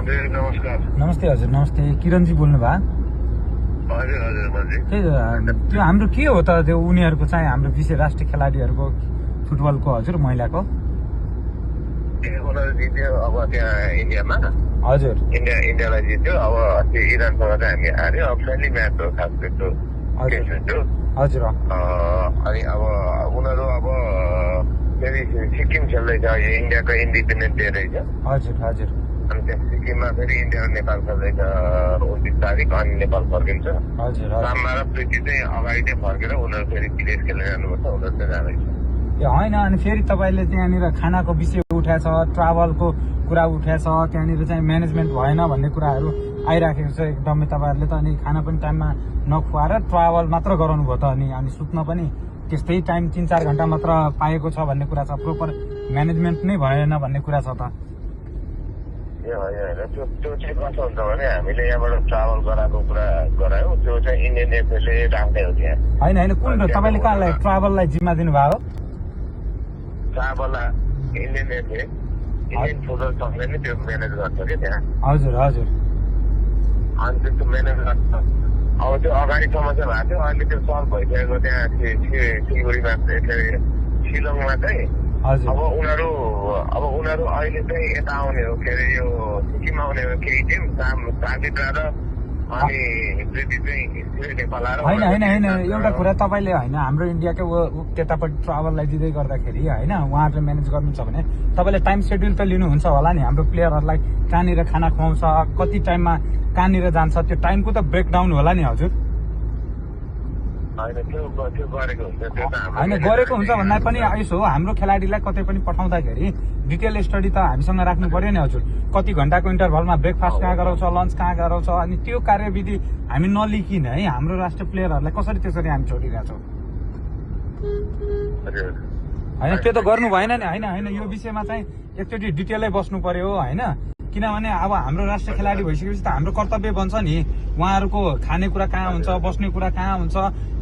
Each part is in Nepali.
हजुर नमस्कार। नमस्ते हजुर, नमस्ते। किरणजी बोल्नु भयो? हजुर हजुर हजुर। त्यो हाम्रो के हो त त्यो उनीहरूको चाहिँ हाम्रो विशेष राष्ट्रिय खेलाडीहरूको फुटबलको हजुर महिलाको? उनीहरू जित्यो अब त्यहाँ इन्डियामा। हजुर इन्डियालाई जित्यो। अब अस्ति इरानसँग चाहिँ हामी हार्यो। अब फ्रेन्डली म्याच हो खास त्यस्तो केस थियो। हजुर। अनि अब उनीहरू अब फेरि सिक्किम खेल्दैछ। यो इन्डियाको इन्डिपेन्डेन्ट डे रहेछ। हजुर हजुर। अनि त्यहाँ सिक्किममा फेरि इन्डिया र नेपाल खेल्दैछ 29 तारिक। अनि नेपाल फर्किन्छ। हजुर साममा र प्रीति चाहिँ अगाडि नै फर्केर उनीहरू फेरि विदेश खेल्न जानुपर्छ। उनीहरू चाहिँ जाँदैछ। ए होइन, अनि फेरि तपाईँले त्यहाँनिर खानाको विषय उठाएछ, ट्राभलको कुरा उठाएछ, त्यहाँनिर चाहिँ म्यानेजमेन्ट भएन भन्ने कुराहरू आइराखेको छ एकदमै। तपाईँहरूले त अनि खाना पनि टाइममा नखुवाएर ट्राभल मात्र गराउनु भयो त। अनि सुत्न पनि त्यस्तै टाइम 3-4 घन्टा मात्र पाएको छ भन्ने कुरा छ। प्रोपर म्यानेजमेन्ट नै भएन भन्ने कुरा छ त। ए होइन, त्यो चाहिँ कस्तो हुन्छ भने हामीले यहाँबाट ट्राभल गराएको कुरा गरायौँ। त्यो चाहिँ इन्डियन एफएले राख्दै हो त्यहाँ। होइन कुन तपाईँले कहाँलाई ट्राभललाई जिम्मा दिनुभयो? ट्राभललाई इन्डियन एफए, इन्डियन फुटबल संघले नै त्यो म्यानेज गर्छ कि त्यहाँ। हजुर हजुर। अनि त्यस्तो म्यानेज गर्छ। अब त्यो अगाडि समस्या भएको थियो, अहिले त्यो सल्भ भइसकेको त्यहाँ सिलगढीमा शिलङमा चाहिँ। हजुर। अब उनीहरू अहिले चाहिँ यता आउने हो, के अरे यो सिक्किम आउने हो केही टिम, साबित्रा र अनि प्रीति चाहिँ नेपाल आएर। होइन एउटा कुरा तपाईँले होइन हाम्रो इन्डियाकै त्यतापट्टि ट्राभललाई दिँदै गर्दाखेरि होइन उहाँहरूले म्यानेज गर्नुहुन्छ भने तपाईँले टाइम सेड्युल त लिनुहुन्छ होला नि। हाम्रो प्लेयरहरूलाई कहाँनिर खाना खुवाउँछ, कति टाइममा कहाँनिर जान्छ, त्यो टाइमको त ब्रेकडाउन होला नि हजुर। होइन गरेको हुन्छ भन्दा पनि यसो हाम्रो खेलाडीलाई कतै पनि पठाउँदाखेरि डिटेल स्टडी त हामीसँग राख्नु पर्यो नि हजुर। कति घण्टाको इन्टरभलमा ब्रेकफास्ट कहाँ गराउँछ, लन्च कहाँ गराउँछ, अनि त्यो कार्यविधि हामी नलिकिन है हाम्रो राष्ट्रिय प्लेयरहरूलाई कसरी त्यसरी हामी छोडिरहेछौँ? होइन त्यो त गर्नु भएन नि। होइन यो विषयमा चाहिँ एकचोटि डिटेलै बस्नु पर्यो होइन। किनभने अब हाम्रो राष्ट्रिय खेलाडी भइसकेपछि त हाम्रो कर्तव्य बन्छ नि। उहाँहरूको खानेकुरा कहाँ हुन्छ, बस्ने कुरा कहाँ हुन्छ,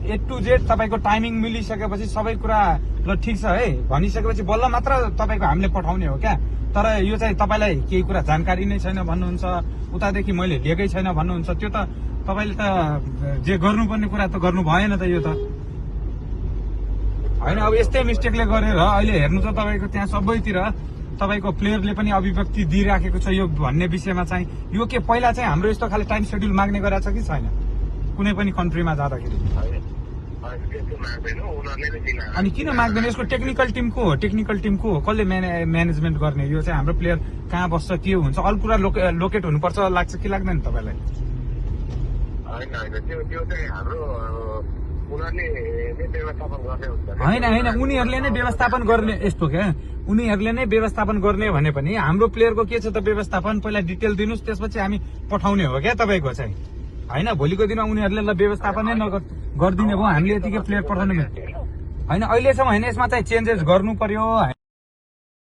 A to Z तपाईँको टाइमिङ मिलिसकेपछि सबै कुरा ल ठिक छ है भनिसकेपछि बल्ल मात्र तपाईँको हामीले पठाउने हो क्या। तर यो चाहिँ तपाईँलाई केही कुरा जानकारी नै छैन भन्नुहुन्छ, उतादेखि मैले लिएकै छैन भन्नुहुन्छ, त्यो त तपाईँले त जे गर्नुपर्ने कुरा त गर्नु भएन त यो त होइन। अब यस्तै मिस्टेकले गरेर अहिले हेर्नु त तपाईँको त्यहाँ सबैतिर तपाईँको प्लेयरले पनि अभिव्यक्ति दिइराखेको छ यो भन्ने विषयमा चाहिँ। यो के पहिला चाहिँ हाम्रो यस्तो खाले टाइम सेड्युल माग्ने गरेको छ कि छैन कुनै पनि कन्ट्रीमा जाँदाखेरि? अनि किन माग्दैन? यसको टेक्निकल टिम को हो? कसले म्यानेजमेन्ट गर्ने? यो चाहिँ हाम्रो प्लेयर कहाँ बस्छ, के हुन्छ, अल कुरा लोकेट हुनुपर्छ लाग्छ कि लाग्दैन तपाईँलाई? होइन उनीहरूले नै व्यवस्थापन गर्ने। यस्तो क्या उनीहरूले नै व्यवस्थापन गर्ने भने पनि हाम्रो प्लेयरको के छ त व्यवस्थापन? पहिला डिटेल दिनुहोस्, त्यसपछि हामी पठाउने हो क्या तपाईँको चाहिँ होइन। भोलिको दिनमा उनीहरूले ल व्यवस्थापनै गरिदिने भयो, हामीले यतिकै प्लेयर पठाउने होइन। अहिलेसम्म होइन, यसमा चाहिँ चेन्जेस गर्नु पर्यो।